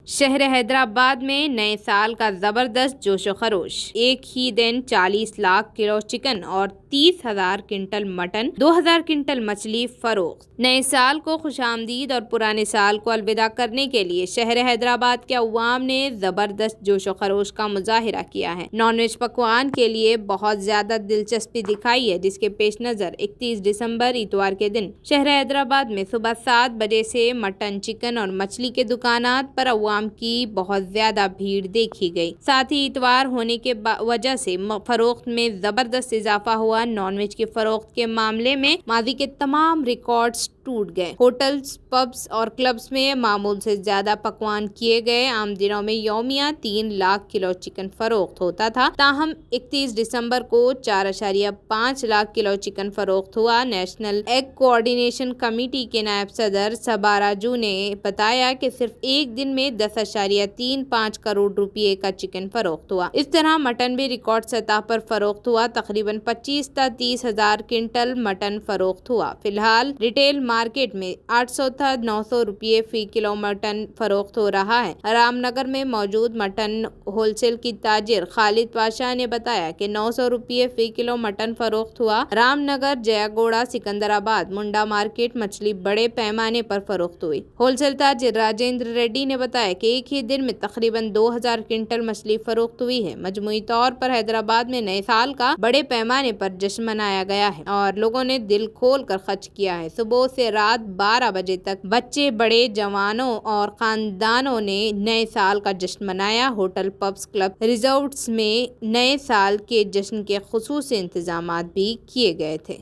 شہر حیدرآباد میں نئے سال کا زبردست جوش و خروش۔ ایک ہی دن 40 لاکھ کلو چکن اور 30,000 کنٹل مٹن، 2,000 کنٹل مچھلی فروخت۔ نئے سال کو خوش آمدید اور پرانے سال کو الوداع کرنے کے لیے شہر حیدرآباد کے عوام نے زبردست جوش و خروش کا مظاہرہ کیا ہے۔ نان ویج پکوان کے لیے بہت زیادہ دلچسپی دکھائی ہے، جس کے پیش نظر 31 دسمبر اتوار کے دن شہر حیدرآباد میں صبح 7 بجے سے مٹن، چکن اور مچھلی کے دکانات پر عوام کی بہت زیادہ بھیڑ دیکھی گئی۔ ساتھ ہی اتوار ہونے کے وجہ سے فروخت میں زبردست اضافہ ہوا۔ نان ویج کی فروخت کے معاملے میں ماضی کے تمام ریکارڈز ٹوٹ گئے۔ ہوٹلز، پبز اور کلبز میں معمول سے زیادہ پکوان کیے گئے۔ عام دنوں میں یومیہ 3 لاکھ کلو چکن فروخت ہوتا تھا، تاہم 31 دسمبر کو 4.5 لاکھ کلو چکن فروخت ہوا۔ نیشنل ایگ کوآرڈینیشن کمیٹی کے نائب صدر صبا راجو نے بتایا کہ صرف ایک دن میں 10.35 کروڑ روپے کا چکن فروخت ہوا۔ اس طرح مٹن بھی ریکارڈ سطح پر فروخت ہوا۔ تقریباً 25 تا 30 ہزار کنٹل مٹن فروخت ہوا۔ فی الحال ریٹیل مارکیٹ میں 800 تا 900 روپے فی کلو مٹن فروخت ہو رہا ہے۔ رام نگر میں موجود مٹن ہول سیل کی تاجر خالد پاشا نے بتایا کہ 900 روپے فی کلو مٹن فروخت ہوا۔ رام نگر، جیا گوڑا، سکندرآباد، منڈا مارکیٹ مچھلی بڑے پیمانے پر فروخت ہوئی۔ ہول سیل تاجر راجندر ریڈی نے بتایا کہ ایک ہی دن میں تقریباً 2,000 کنٹل مچھلی فروخت ہوئی ہے۔ مجموعی طور پر حیدرآباد میں نئے سال کا بڑے پیمانے پر جشن منایا گیا ہے اور لوگوں نے دل کھول کر خرچ کیا ہے۔ صبح سے رات 12 بجے تک بچے، بڑے، جوانوں اور خاندانوں نے نئے سال کا جشن منایا۔ ہوٹل، پبز، کلب، ریزورٹس میں نئے سال کے جشن کے خصوصی انتظامات بھی کیے گئے تھے۔